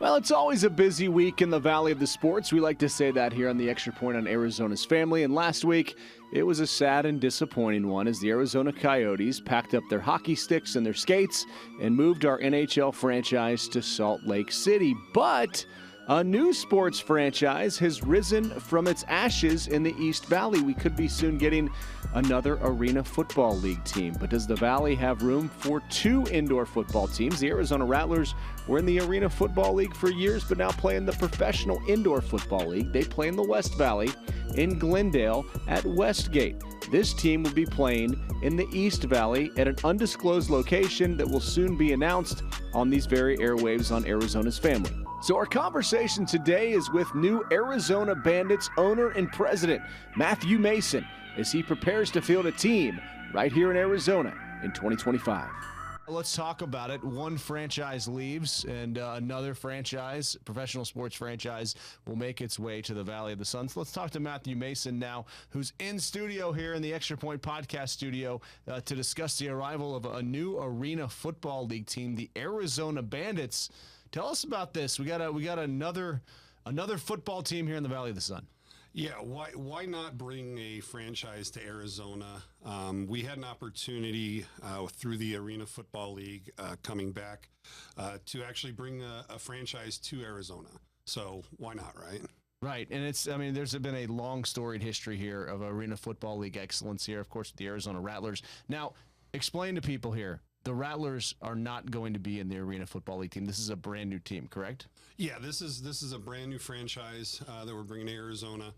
Well, it's always a busy week in the Valley of the Sports. We like to say that here on the Extra Point on Arizona's Family. And last week, it was a sad and disappointing one as the Arizona Coyotes packed up their hockey sticks and their skates and moved our NHL franchise to Salt Lake City. But a new sports franchise has risen from its ashes in the East Valley. We could be soon getting another Arena Football League team. But does the Valley have room for two indoor football teams? The Arizona Rattlers were in the Arena Football League for years, but now play in the Professional Indoor Football League. They play in the West Valley in Glendale at Westgate. This team will be playing in the East Valley at an undisclosed location that will soon be announced on these very airwaves on Arizona's Family. So our conversation today is with new Arizona Bandits owner and president, Matthew Mason, as he prepares to field a team right here in Arizona in 2025. Let's talk about it. One franchise leaves and another franchise, professional sports franchise, will make its way to the Valley of the Sun. So let's talk to Matthew Mason now, who's in studio here in the Extra Point podcast studio to discuss the arrival of a new Arena Football League team, the Arizona Bandits. Tell us about this. We got another football team here in the Valley of the Sun. Yeah, why not bring a franchise to Arizona? We had an opportunity through the Arena Football League coming back to actually bring a franchise to Arizona. So why not, right? Right, and there's been a long storied history here of Arena Football League excellence here, of course, with the Arizona Rattlers. Now, explain to people here, the Rattlers are not going to be in the Arena Football League team. This is a brand new team, correct? Yeah, this is a brand new franchise that we're bringing to Arizona.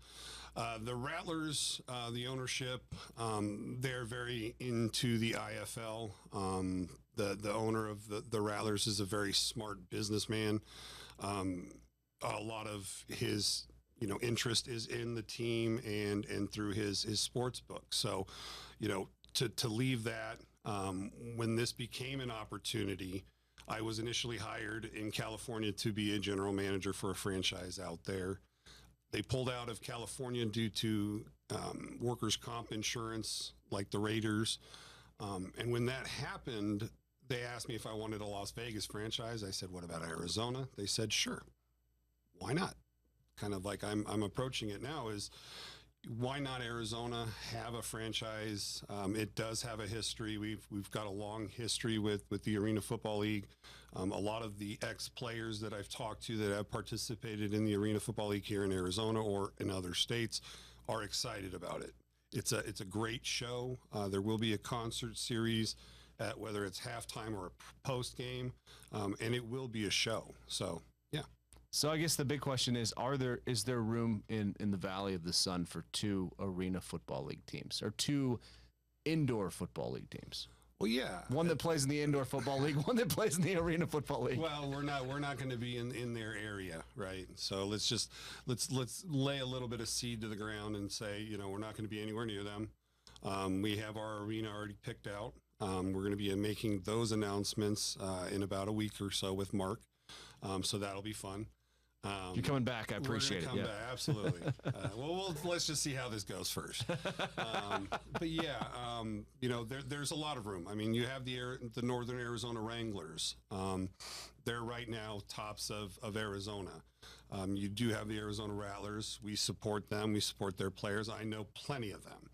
The Rattlers, the ownership, they're very into the IFL. The owner of the Rattlers is a very smart businessman. A lot of his interest is in the team and through his sports book. So, to leave that. When this became an opportunity, I was initially hired in California to be a general manager for a franchise out there. They pulled out of California due to workers' comp insurance, like the Raiders. And when that happened, they asked me if I wanted a Las Vegas franchise. I said, what about Arizona? They said, sure. Why not? Kind of like I'm approaching it now is, why not Arizona have a franchise? It does have a history. We've got a long history with the Arena Football League. A lot of the ex-players that I've talked to that have participated in the Arena Football League here in Arizona or in other states are excited about it. It's a great show. There will be a concert series at whether it's halftime or a post game, and it will be a show. So, yeah. So I guess the big question is there room in the Valley of the Sun for two Arena Football League teams or two indoor football league teams? Well, yeah. One that plays in the indoor football league, one that plays in the Arena Football League. Well, we're not going to be in their area, right? So let's lay a little bit of seed to the ground and say, we're not going to be anywhere near them. We have our arena already picked out. We're going to be making those announcements in about a week or so with Mark. So that'll be fun. You're coming back. I appreciate it. Back, absolutely. Well, let's just see how this goes first. But yeah, there's a lot of room. I mean, you have the Northern Arizona Wranglers. They're right now tops of Arizona. You do have the Arizona Rattlers. We support them. We support their players. I know plenty of them.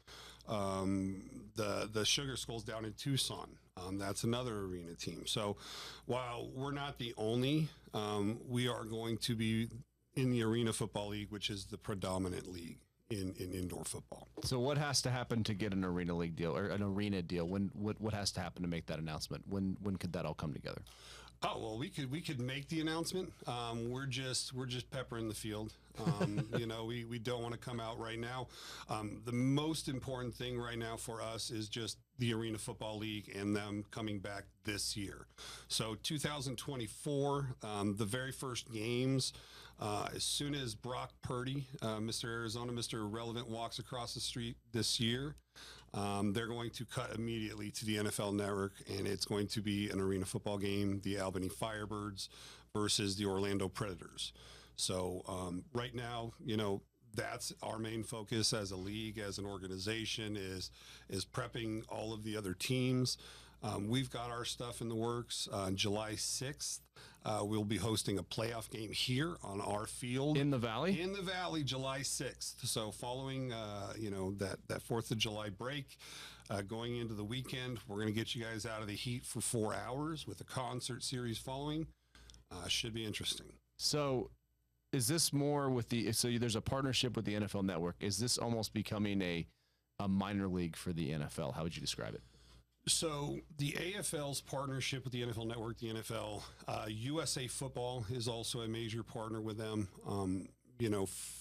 The Sugar Skulls down in Tucson. That's another arena team. So while we're not the only, we are going to be in the Arena Football League, which is the predominant league in indoor football. So what has to happen to get an arena league deal or an arena deal? What has to happen to make that announcement? When could that all come together? Oh, well, we could make the announcement. We're just peppering the field. We don't want to come out right now. The most important thing right now for us is just the Arena Football League and them coming back this year. So 2024, the very first games, as soon as Brock Purdy, Mr. Arizona, Mr. Relevant walks across the street this year, they're going to cut immediately to the NFL Network, and it's going to be an arena football game, the Albany Firebirds versus the Orlando Predators. So right now, that's our main focus as a league, as an organization, is prepping all of the other teams. We've got our stuff in the works. July 6th, we'll be hosting a playoff game here on our field. In the Valley? In the Valley, July 6th. So following, that 4th of July break, going into the weekend, we're going to get you guys out of the heat for 4 hours with a concert series following. Should be interesting. So is this more with so there's a partnership with the NFL Network. Is this almost becoming a minor league for the NFL? How would you describe it? So the AFL's partnership with the NFL Network, the NFL, USA Football is also a major partner with them.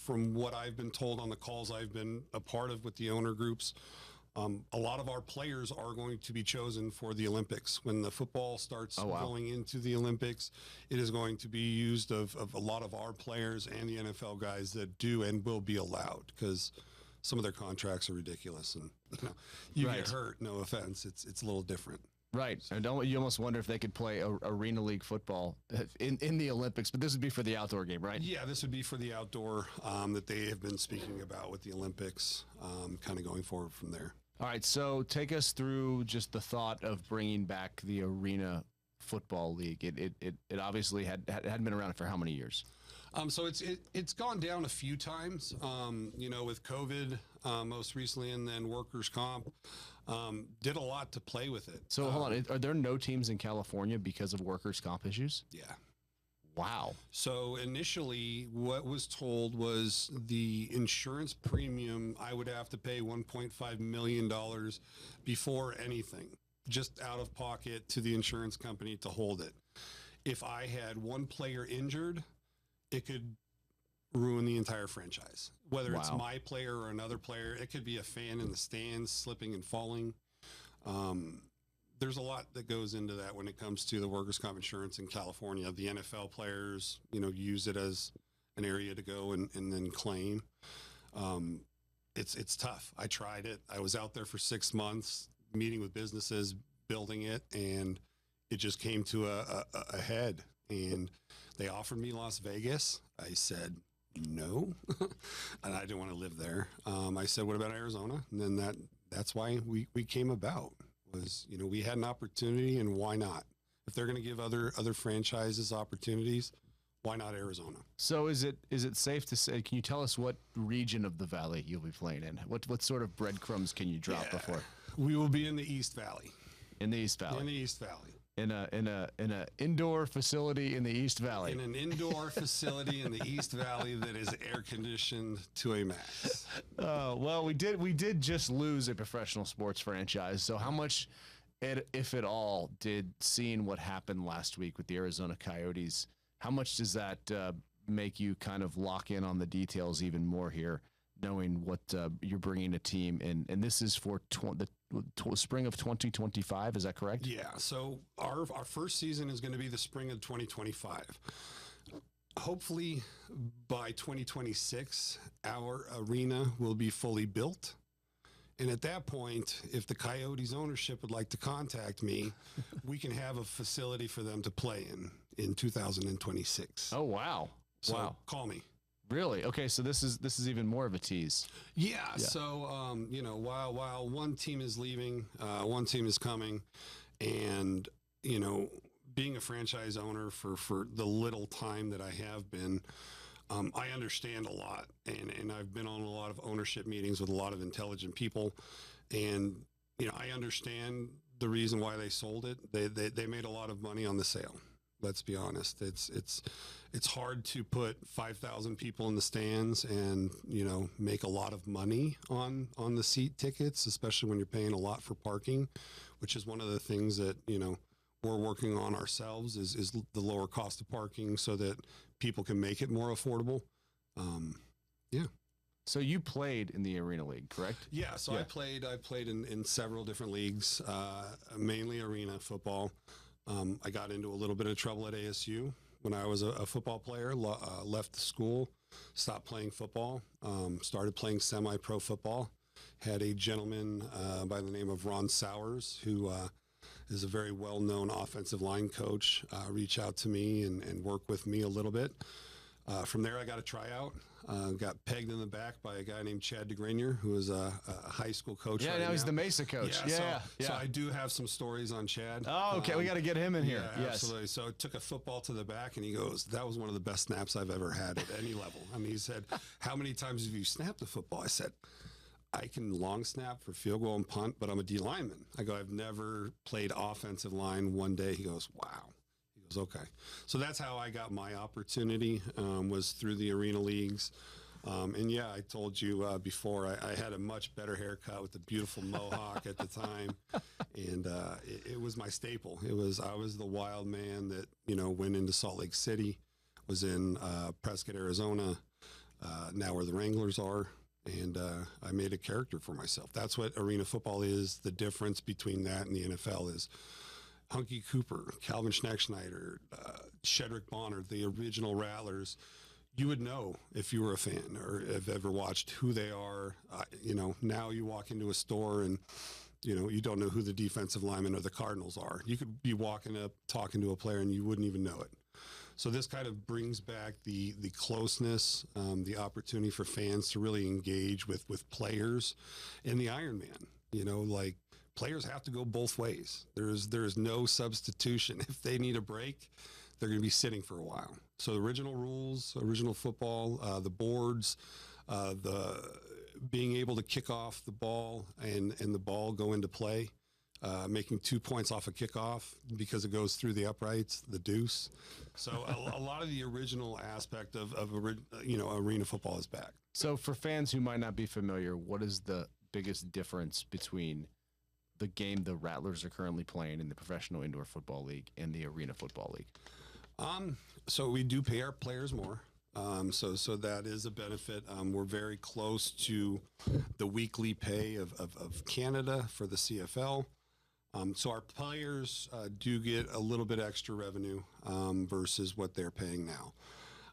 From what I've been told on the calls I've been a part of with the owner groups, a lot of our players are going to be chosen for the Olympics. When the football starts going into the Olympics, it is going to be used of a lot of our players and the NFL guys that do and will be allowed, because some of their contracts are ridiculous, and you get hurt. No offense, it's a little different. Right, and you almost wonder if they could play arena league football in the Olympics, but this would be for the outdoor game, right? Yeah, this would be for the outdoor that they have been speaking about with the Olympics, kind of going forward from there. All right, so take us through just the thought of bringing back the Arena Football League. It obviously hadn't been around for how many years? So it's gone down a few times, with COVID most recently, and then workers' comp. Did a lot to play with it. So hold on, are there no teams in California because of workers' comp issues? Yeah. Wow. So initially what was told was the insurance premium, I would have to pay $1.5 million before anything, just out of pocket to the insurance company to hold it. If I had one player injured, it could ruin the entire franchise. Whether it's my player or another player, it could be a fan in the stands slipping and falling. There's a lot that goes into that when it comes to the workers' comp insurance in California. The NFL players, use it as an area to go and then claim. It's tough. I tried it. I was out there for 6 months, meeting with businesses, building it, and it just came to a head. And they offered me Las Vegas. I said no, and I didn't want to live there. I said, what about Arizona? And then that's why we came about. Was, we had an opportunity, and why not? If they're going to give other franchises opportunities, why not Arizona? So is it safe to say, can you tell us what region of the Valley you'll be playing in? What sort of breadcrumbs can you drop before? We will be in the East Valley. In the East Valley. In the East Valley. In a indoor facility in the East Valley. In an indoor facility in the East Valley that is air conditioned to a max. Well, we did just lose a professional sports franchise. So how much, if at all, did seeing what happened last week with the Arizona Coyotes, how much does that make you kind of lock in on the details even more here, knowing what you're bringing a team in? And this is for the spring of 2025, is that correct? Yeah, so our first season is going to be the spring of 2025. Hopefully by 2026, our arena will be fully built. And at that point, if the Coyotes ownership would like to contact me, we can have a facility for them to play in 2026. Oh, wow. So wow. Call me. Really? Okay, so this is even more of a tease. Yeah. So while one team is leaving, one team is coming, and being a franchise owner for the little time that I have been, I understand a lot, and I've been on a lot of ownership meetings with a lot of intelligent people, and I understand the reason why they sold it. They made a lot of money on the sale. Let's be honest. It's hard to put 5,000 people in the stands and make a lot of money on the seat tickets, especially when you're paying a lot for parking, which is one of the things that we're working on ourselves is the lower cost of parking so that people can make it more affordable. Yeah. So you played in the Arena League, correct? Yeah. So I played in several different leagues, mainly arena football. I got into a little bit of trouble at ASU when I was a football player, left the school, stopped playing football, started playing semi-pro football. Had a gentleman by the name of Ron Sowers, who is a very well-known offensive line coach, reach out to me and work with me a little bit. From there, I got a tryout. Got pegged in the back by a guy named Chad DeGranier, who was a high school coach. Yeah, right now he's the Mesa coach. Yeah. So I do have some stories on Chad. Oh, okay. We got to get him in here. Yeah, Yes. absolutely. So I took a football to the back, and he goes, "That was one of the best snaps I've ever had at any level." I mean, he said, "How many times have you snapped the football?" I said, "I can long snap for field goal and punt, but I'm a D lineman." I go, "I've never played offensive line one day." He goes, "Wow." He goes, "Okay." So that's how I got my opportunity, was through the arena leagues. And yeah, I told you before, I had a much better haircut with a beautiful mohawk at the time. And it was my staple. I was the wild man that, went into Salt Lake City, was in Prescott, Arizona, now where the Wranglers are. And I made a character for myself. That's what arena football is. The difference between that and the NFL is Hunky Cooper, Calvin Schneckschneider, Shedrick Bonner, the original Rattlers. You would know if you were a fan or have ever watched who they are. Now you walk into a store and, you don't know who the defensive linemen or the Cardinals are. You could be walking up, talking to a player, and you wouldn't even know it. So this kind of brings back the closeness, the opportunity for fans to really engage with players and the Iron Man. Players have to go both ways. There's no substitution. If they need a break, they're going to be sitting for a while. So the original rules, original football, the boards, the being able to kick off the ball and the ball go into play, making 2 points off a kickoff because it goes through the uprights, the deuce. So a lot of the original aspect of arena football is back. So for fans who might not be familiar, what is the biggest difference between the game the Rattlers are currently playing in the Professional Indoor Football League and the Arena Football League? So we do pay our players more. So that is a benefit. We're very close to the weekly pay of Canada for the CFL. So our players do get a little bit extra revenue versus what they're paying now.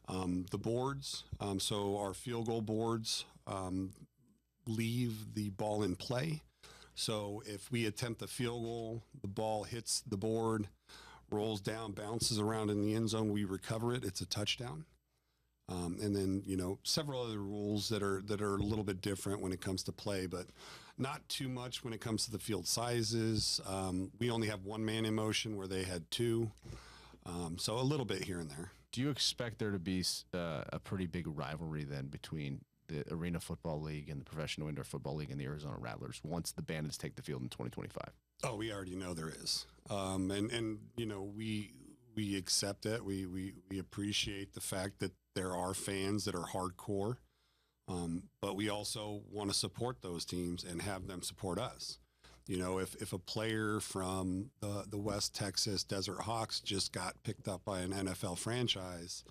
The boards, so our field goal boards leave the ball in play. So if we attempt the field goal, the ball hits the board, rolls down, bounces around in the end zone, we recover it. It's a touchdown. And then, several other rules that are a little bit different when it comes to play, but not too much when it comes to the field sizes. We only have one man in motion where they had two. So a little bit here and there. Do you expect there to be a pretty big rivalry then between the Arena Football League and the Professional Indoor Football League and the Arizona Rattlers once the Bandits take the field in 2025? Oh, we already know there is. And we accept it. We appreciate the fact that there are fans that are hardcore, but we also want to support those teams and have them support us. If a player from the West Texas Desert Hawks just got picked up by an NFL franchise,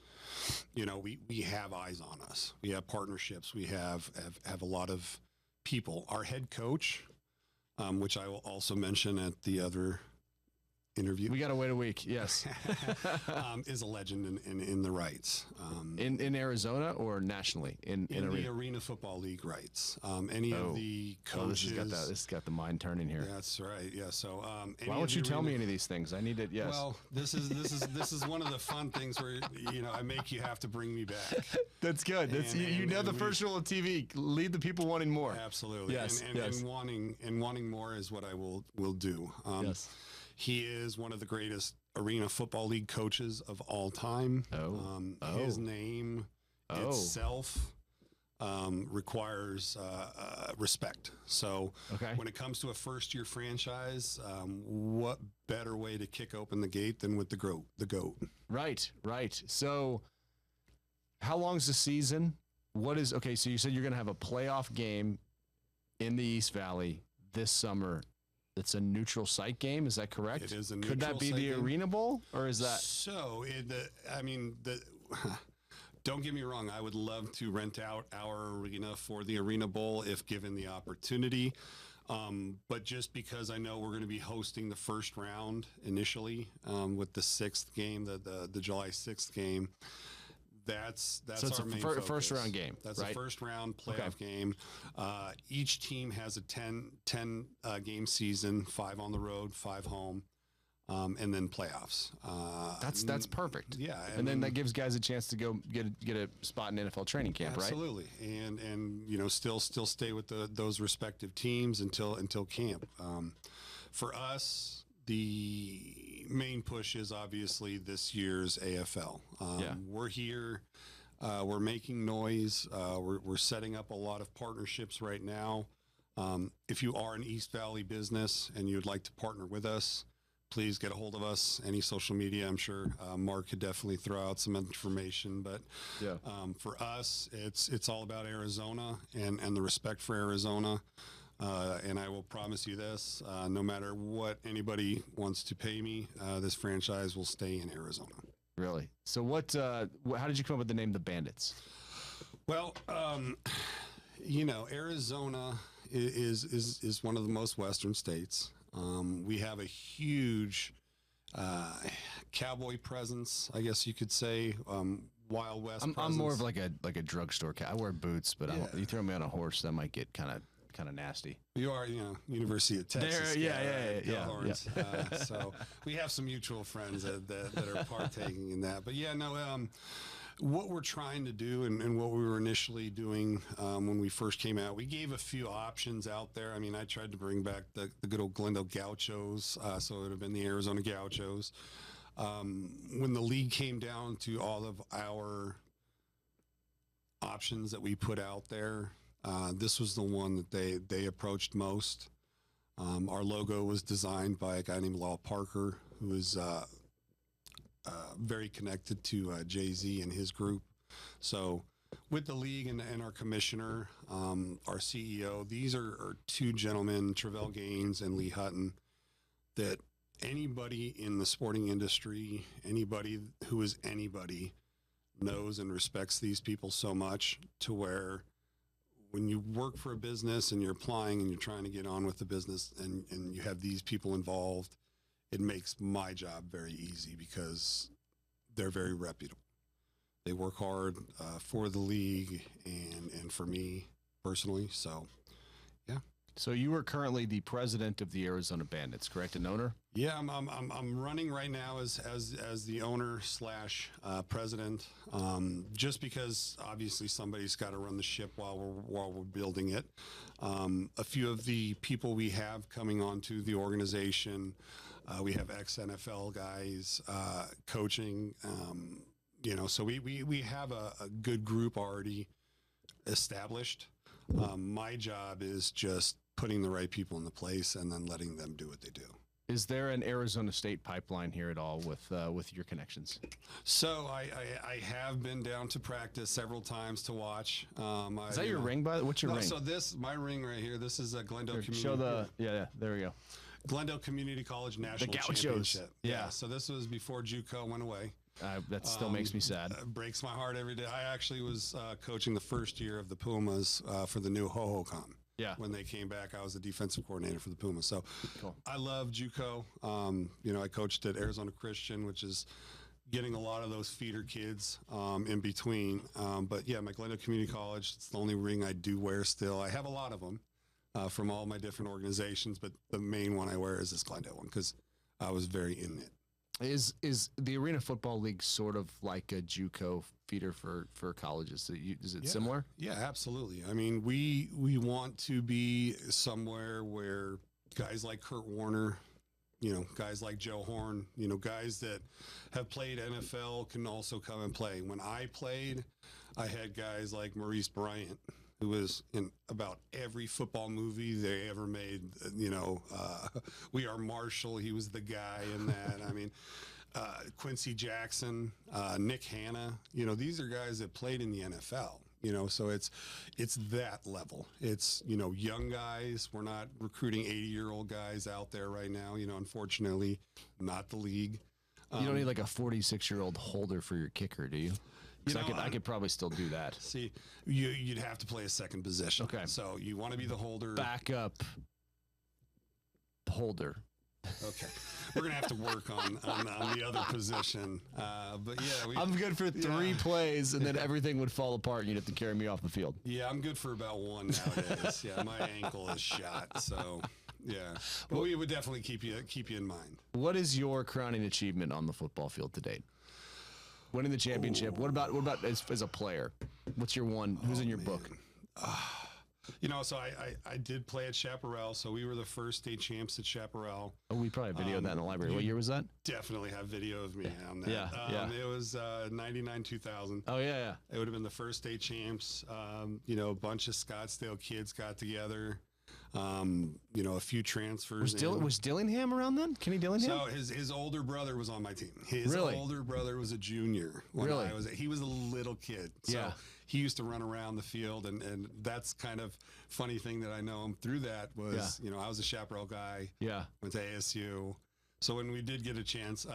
we have eyes on us. We have partnerships. We have a lot of people. Our head coach, which I will also mention at the other interview. We got to wait a week. Yes. Is a legend in the rights. In Arizona or nationally? In the Arena Football League rights. Any of the coaches. This has got the mind turning here. That's right. Yeah. So why don't you tell me any of these things? I need it. Yes. Well, this is one of the fun things where I make you have to bring me back. That's good. That's the first rule of TV. Lead the people wanting more. Absolutely. Yes. And wanting more is what I will do. Yes. He is one of the greatest Arena Football League coaches of all time. His name itself requires respect. So when it comes to a first-year franchise, what better way to kick open the gate than with the GOAT? Right. So how long's the season? So you said you're going to have a playoff game in the East Valley this summer. It's a neutral site game. Is that correct? It is a neutral Could that be the game. Arena Bowl, or is that? So, don't get me wrong. I would love to rent out our arena for the Arena Bowl if given the opportunity. But just because I know we're going to be hosting the first round initially with the sixth game, the July 6th game. That's so it's our main focus. First round game. That's right? a first round playoff game. Each team has a 10 game season, 5 on the road, 5 home. and then playoffs. That's perfect. Yeah, and then that gives guys a chance to go get a spot in NFL training camp, absolutely. right? And you know, still stay with those respective teams until camp. For us, the main push is obviously this year's AFL. We're here. We're making noise. We're setting up a lot of partnerships right now. If you are an East Valley business and you'd like to partner with us, please get a hold of us. Any social media, I'm sure Mark could definitely throw out some information. But for us, it's all about Arizona and the respect for Arizona. And I will promise you this, no matter what anybody wants to pay me, this franchise will stay in Arizona. Really? So how did you come up with the name The Bandits? Well, you know, Arizona is one of the most western states. We have a huge cowboy presence, I guess you could say. Wild West presence. I'm more of like a drugstore cat. I wear boots, but you throw me on a horse, that might get kind of nasty. You are, you know, University of Texas. Yeah. So we have some mutual friends that are partaking in that. But yeah, no, what we're trying to do and what we were initially doing when we first came out, we gave a few options out there. I mean, I tried to bring back the good old Glendale Gauchos, so it would have been the Arizona Gauchos. When the league came down to all of our options that we put out there, this was the one that they approached most. Our logo was designed by a guy named Law Parker, who is very connected to Jay-Z and his group. So with the league and our commissioner, our CEO, these are two gentlemen, Travell Gaines and Lee Hutton, that anybody in the sporting industry, anybody who is anybody, knows and respects these people so much to where when you work for a business and you're applying and you're trying to get on with the business and you have these people involved, it makes my job very easy because they're very reputable. They work hard for the league and for me personally. So, yeah. So you are currently the president of the Arizona Bandits, correct? An owner? Yeah, I'm running right now as the owner / president. Just because obviously somebody's got to run the ship while we're building it. A few of the people we have coming onto the organization, we have ex-NFL guys coaching. You know, so we have a good group already established. My job is just putting the right people in the place and then letting them do what they do. Is there an Arizona State pipeline here at all with your connections? So I have been down to practice several times to watch. Is that your ring, by the way? What's your ring? So my ring right here, this is a Glendale Community. Show yeah, there we go. Glendale Community College National Championship. Yeah, so this was before JUCO went away. That still makes me sad. Breaks my heart every day. I actually was coaching the first year of the Pumas for the new Ho-Ho-Com. Yeah. When they came back, I was the defensive coordinator for the Pumas. So cool. I love JUCO. You know, I coached at Arizona Christian, which is getting a lot of those feeder kids in between. But yeah, my Glendale Community College, it's the only ring I do wear still. I have a lot of them from all my different organizations, but the main one I wear is this Glendale one because I was very in it. Is the Arena Football League sort of like a JUCO feeder for colleges? Is it similar? Yeah, absolutely. I mean, we want to be somewhere where guys like Kurt Warner, you know, guys like Joe Horn, you know, guys that have played NFL can also come and play. When I played, I had guys like Maurice Bryant, who was in about every football movie they ever made. You know, We Are Marshall, he was the guy in that. I mean, Quincy Jackson, Nick Hanna, you know, these are guys that played in the NFL, you know, so it's that level. It's, you know, young guys. We're not recruiting 80-year-old guys out there right now, you know, unfortunately, not the league. You don't need like a 46-year-old holder for your kicker, do you? Because I could probably still do that. See, you'd have to play a second position. Okay. So you want to be the holder. Backup holder. Okay. We're going to have to work on the other position. But yeah. I'm good for 3 plays, and then everything would fall apart, and you'd have to carry me off the field. Yeah, I'm good for about 1 nowadays. Yeah, my ankle is shot. So, Yeah. But we would definitely keep you in mind. What is your crowning achievement on the football field to date? Winning the championship. What about as a player? What's your one? Who's in your book? So I did play at Chaparral, so we were the first state champs at Chaparral. Oh, we probably have video of that in the library. What year was that? Definitely have video of me on that. Yeah. It was 99, 2000. Oh, yeah. It would have been the first state champs. A bunch of Scottsdale kids got together. A few transfers. Was Dillingham around then? Kenny Dillingham? So his older brother was on my team. His Really? older brother was a junior when Really? he was a little kid. So Yeah. he used to run around the field, and that's kind of funny thing that I know him through that was, I was a Chaparral guy. Yeah. Went to ASU. So when we did get a chance,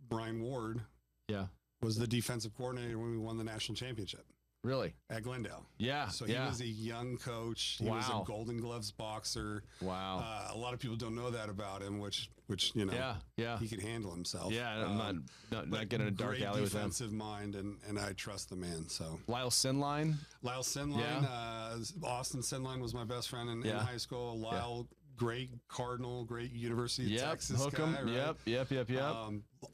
Brian Ward Yeah. was the defensive coordinator when we won the national championship Really? at Glendale. Yeah. So he was a young coach. He was Wow. a Golden Gloves boxer. Wow. A lot of people don't know that about him, which Yeah. he could handle himself. Yeah, I'm not getting in a dark great alley with him. defensive mind, and I trust the man. So Lyle Sinline. Lyle Sinline, Austin Sinline was my best friend in high school. Lyle, great Cardinal, great University of Texas Hook guy. 'em. Right? Yep.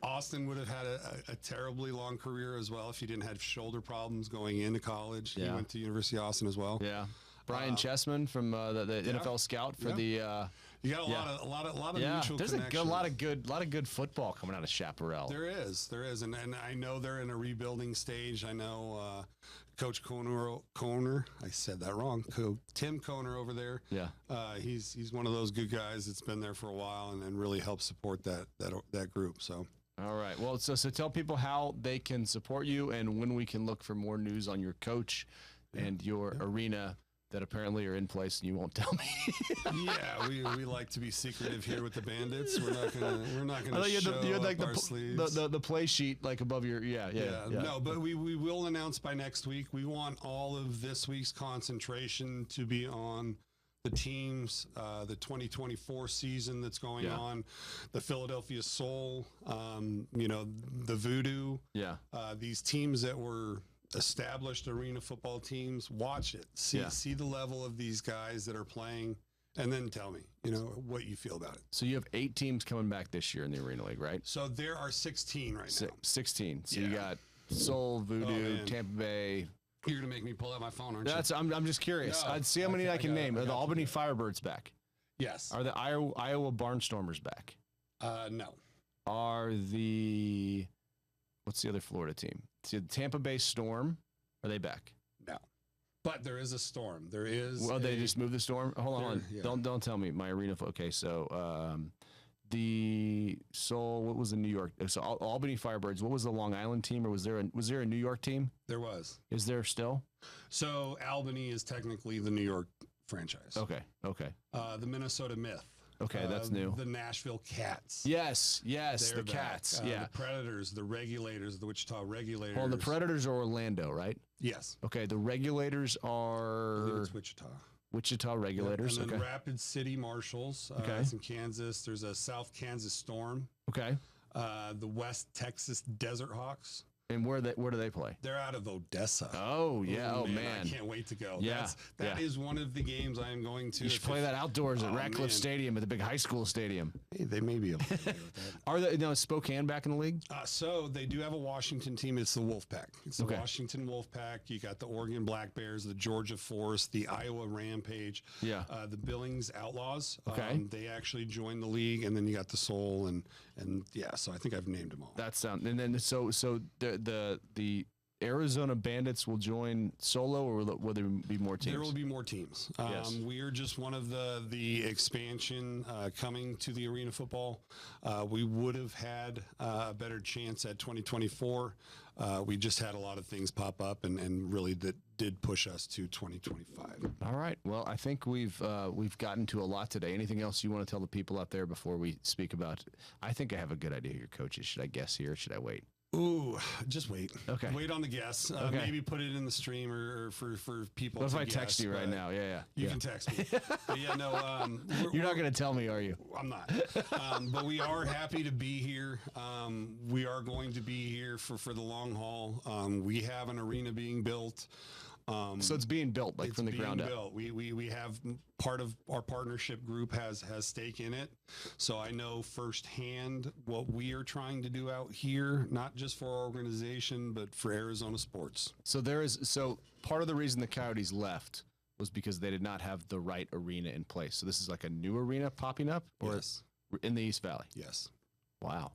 Austin would have had a terribly long career as well if he didn't have shoulder problems going into college. He went to University of Austin as well. Yeah. Brian Chessman from the NFL scout for the. You got a lot of mutual there's connections. a lot of good football coming out of Chaparral. There is, and I know they're in a rebuilding stage. I know Coach Koner, I said that wrong. Tim Koner over there. Yeah. He's one of those good guys that's been there for a while and really helps support that group. So. All right. Well, so tell people how they can support you and when we can look for more news on your coach and your arena that apparently are in place and you won't tell me. Yeah, we like to be secretive here with the Bandits. We're not gonna show you had like up our sleeves. the play sheet like above your No, but we will announce by next week. We want all of this week's concentration to be on the teams, the 2024 season that's going on, the Philadelphia Soul, the Voodoo. Yeah. These teams that were established arena football teams, watch it, see the level of these guys that are playing, and then tell me, what you feel about it. So you have 8 teams coming back this year in the Arena League, right? So there are 16 right now. 16. So you got Soul, Voodoo, Tampa Bay. You're gonna make me pull out my phone, aren't you? I'm just curious. No, I'd see how many I can name. Are the Albany Firebirds back? Yes. Are the Iowa Barnstormers back? No. Are the what's the other Florida team? The Tampa Bay Storm. Are they back? No. But there is a storm. There is. Well, they just moved the Storm. Hold on. Yeah. Don't tell me my arena. Okay, so the Soul. What was the New York? So Albany Firebirds. What was the Long Island team, or was there a New York team? There was. Is there still? So Albany is technically the New York franchise. Okay. The Minnesota Myth. Okay, that's new. The Nashville Cats. Yes, They're the back. Cats. The Predators, the Regulators, the Wichita Regulators. Well, the Predators are Orlando, right? Yes. Okay, the Regulators I believe are it's Wichita. Wichita Regulators. And then Okay. Rapid City Marshals. Okay. It's in Kansas. There's a South Kansas Storm. Okay. The West Texas Desert Hawks. And where do they play? They're out of Odessa. Oh yeah. Oh I man. can't wait to go. Yeah, That is one of the games I am going to. You should play that outdoors at Ratcliffe man. Stadium at the big high school stadium. Hey, they may be able to play with that. Are they? No, is Spokane back in the league? So they do have a Washington team. It's the Wolfpack. It's the Okay. Washington Wolfpack. You got the Oregon Black Bears, the Georgia Force, the Iowa Rampage. Yeah. The Billings Outlaws. Okay. They actually joined the league, and then you got the Soul, and yeah. So I think I've named them all. That sound. And then so the Arizona Bandits will join solo, or will there be more teams? There will be more teams. Yes. We are just one of the expansion coming to the arena football. We would have had a better chance at 2024. We just had a lot of things pop up, and really that did push us to 2025. All right. Well, I think we've gotten to a lot today. Anything else you want to tell the people out there before we speak about? I think I have a good idea who your coach is. Should I guess here? Or should I wait? Ooh, just wait. Okay. Wait on the guess. Okay. Maybe put it in the stream or for people. What if to I guess, text you right but now? Yeah. You can text me. But yeah, no. You're not going to tell me, are you? I'm not. But we are happy to be here. We are going to be here for the long haul. We have an arena being built So it's being built like It's from the being ground up. built. We have part of our partnership group has stake in it, so I know firsthand what we are trying to do out here, not just for our organization, but for Arizona sports. So part of the reason the Coyotes left was because they did not have the right arena in place. So this is like a new arena popping up, or Yes. in the East Valley. Yes. Wow,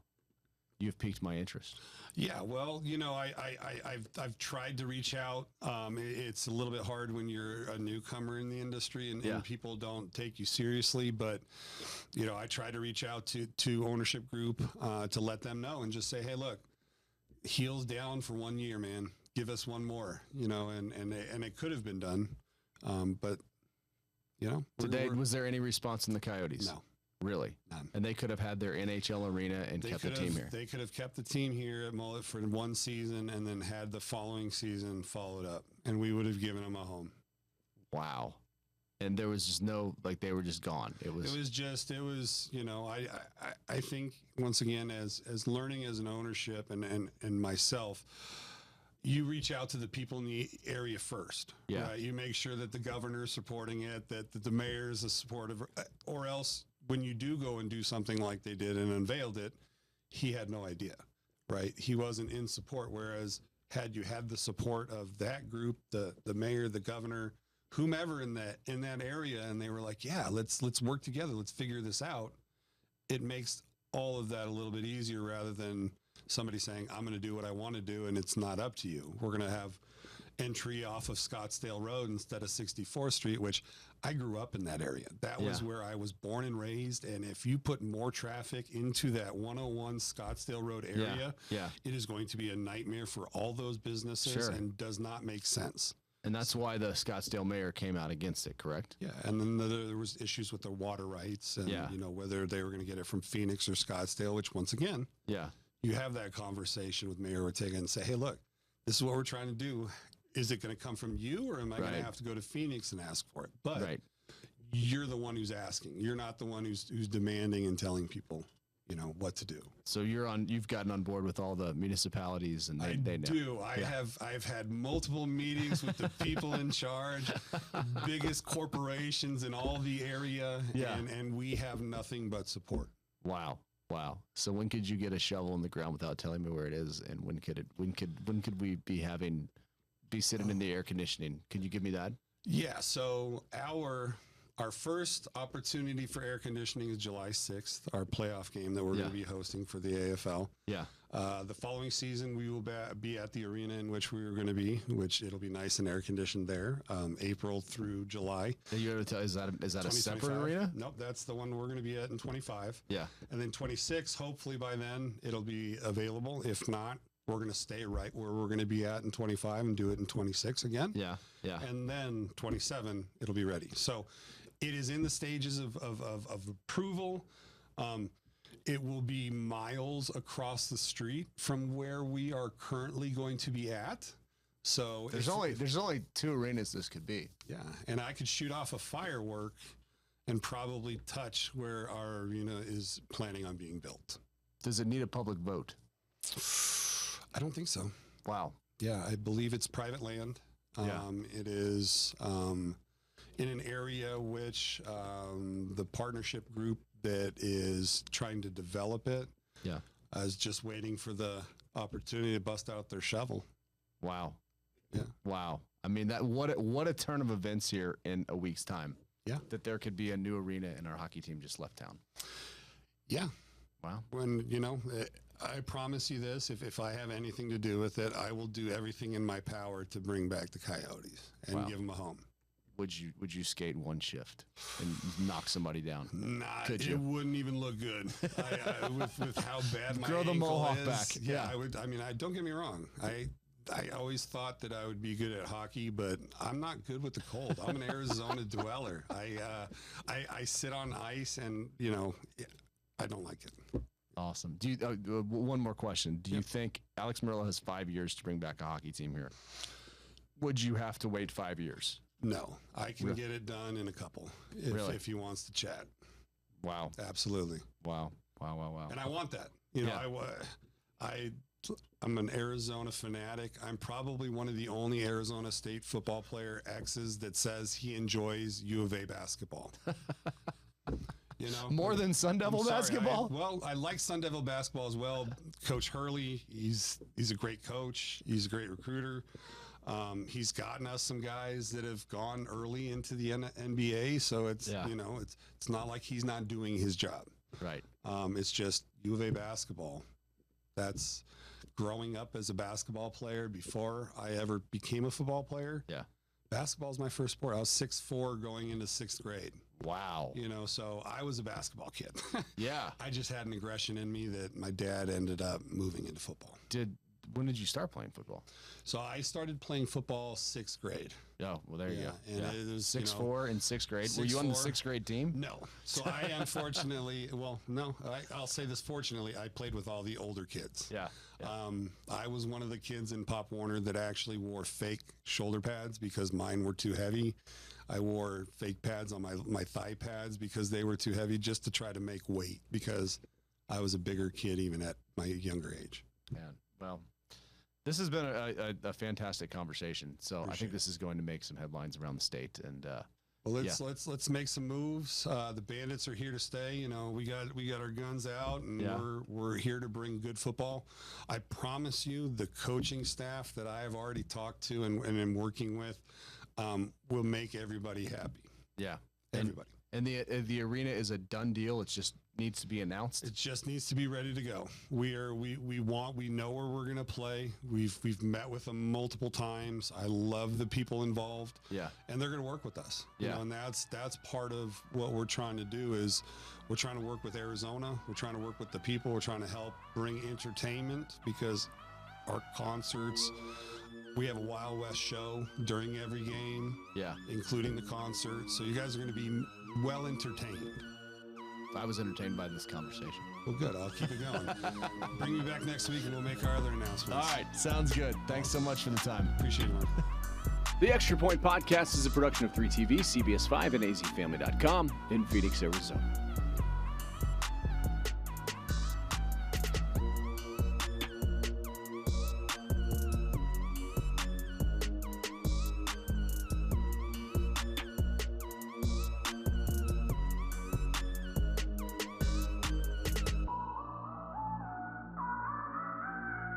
you've piqued my interest. Yeah, well, I've tried to reach out. It's a little bit hard when you're a newcomer in the industry and people don't take you seriously. But I try to reach out to ownership group to let them know and just say, hey, look, heels down for 1 year, man. Give us one more. And it could have been done, but Today, was there any response from the Coyotes? No. Really? None. And they could have had their NHL arena and kept the team here. They could have kept the team here at Mullet for one season and then had the following season followed up, and we would have given them a home. Wow. And there was just no, they were just gone. It was I think once again, as learning as an ownership and myself, you reach out to the people in the area first. Yeah. Right? You make sure that the governor is supporting it, that the mayor is supportive, or else when you do go and do something like they did and unveiled it, he had no idea, right? He wasn't in support. Whereas had you had the support of that group, the mayor, the governor, whomever in that area, and they were like, yeah, let's work together. Let's figure this out. It makes all of that a little bit easier rather than somebody saying, I'm going to do what I want to do, and it's not up to you. We're going to have entry off of Scottsdale Road instead of 64th Street, which I grew up in that area. That was where I was born and raised. And if you put more traffic into that 101 Scottsdale Road area, it is going to be a nightmare for all those businesses and does not make sense. And that's why the Scottsdale mayor came out against it, correct? Yeah, and then there was issues with the water rights and whether they were going to get it from Phoenix or Scottsdale, which once again, you have that conversation with Mayor Ortega and say, hey, look, this is what we're trying to do. Is it going to come from you, or am I going to have to go to Phoenix and ask for it? But you're the one who's asking. You're not the one who's demanding and telling people, what to do. So you've gotten on board with all the municipalities, and they know. I do. I've had multiple meetings with the people in charge, biggest corporations in all the area, and we have nothing but support. Wow. So when could you get a shovel in the ground without telling me where it is, and when could we be sitting in the air conditioning? Can you give me that? Yeah. So our first opportunity for air conditioning is July 6th, our playoff game that we're going to be hosting for the AFL. Yeah. The following season, we will be at the arena in which we were going to be, which it'll be nice and air conditioned there, April through July. Is that a separate arena? Nope, that's the one we're going to be at in 25. Yeah. And then 26, hopefully by then it'll be available. If not, we're going to stay right where we're going to be at in 25 and do it in 26 again. Yeah. And then 27, it'll be ready. So it is in the stages of approval. It will be miles across the street from where we are currently going to be at. So there's only two arenas this could be. Yeah, and I could shoot off a firework and probably touch where our arena is planning on being built. Does it need a public vote? I don't think so. Wow. Yeah, I believe it's private land. It is in an area which the partnership group that is trying to develop it is just waiting for the opportunity to bust out their shovel. Wow. Yeah. Wow. I mean, what a turn of events here in a week's time. Yeah. That there could be a new arena and our hockey team just left town. Yeah. Wow. When, I promise you this, if I have anything to do with it, I will do everything in my power to bring back the Coyotes and give them a home. Would you skate one shift and knock somebody down? Nah, it wouldn't even look good. With how bad my grow the ankle mohawk is, back. Yeah, I would. I mean, don't get me wrong. I always thought that I would be good at hockey, but I'm not good with the cold. I'm an Arizona dweller. I sit on ice, and I don't like it. Awesome. Do you? One more question. Do you think Alex Murillo has 5 years to bring back a hockey team here? Would you have to wait 5 years? No, I can get it done in a couple if he wants to chat. Wow. Absolutely. Wow. And I want that. I'm an Arizona fanatic. I'm probably one of the only Arizona State football player exes that says he enjoys U of A basketball. You know, More than Sun Devil basketball? I like Sun Devil basketball as well. Coach Hurley, he's a great coach. He's a great recruiter. He's gotten us some guys that have gone early into the NBA. So it's it's not like he's not doing his job. Right. It's just U of A basketball. That's growing up as a basketball player before I ever became a football player. Yeah. Basketball is my first sport. I was 6'4" going into 6th grade. Wow. You know, so I was a basketball kid. Yeah. I just had an aggression in me that my dad ended up moving into football. When did you start playing football? So I started playing football 6th grade. Oh, well, there you go. And it was 6'4" in 6th grade. Were you on the 6th grade team? No. So I unfortunately, I'll say this fortunately, I played with all the older kids. Yeah. I was one of the kids in Pop Warner that actually wore fake shoulder pads because mine were too heavy. I wore fake pads on my thigh pads because they were too heavy, just to try to make weight, because I was a bigger kid even at my younger age. Man, well, this has been a fantastic conversation. So I think this is going to make some headlines around the state. And well, let's make some moves. The Bandits are here to stay. You know, we got our guns out, and we're here to bring good football. I promise you, the coaching staff that I have already talked to and am working with will make everybody happy. Yeah, everybody. And the arena is a done deal. It just needs to be announced. It just needs to be ready to go. We know where we're gonna play. We've met with them multiple times. I love the people involved. Yeah, and they're gonna work with us. Yeah, you know, and that's part of what we're trying to do. Is we're trying to work with Arizona. We're trying to work with the people. We're trying to help bring entertainment, because our concerts. We have a Wild West show during every game, including the concert. So you guys are going to be well entertained. I was entertained by this conversation. Well, good. I'll keep it going. Bring me back next week and we'll make our other announcements. All right. Sounds good. Thanks so much for the time. Appreciate it, Mark. The Extra Point Podcast is a production of 3TV, CBS5, and azfamily.com in Phoenix, Arizona.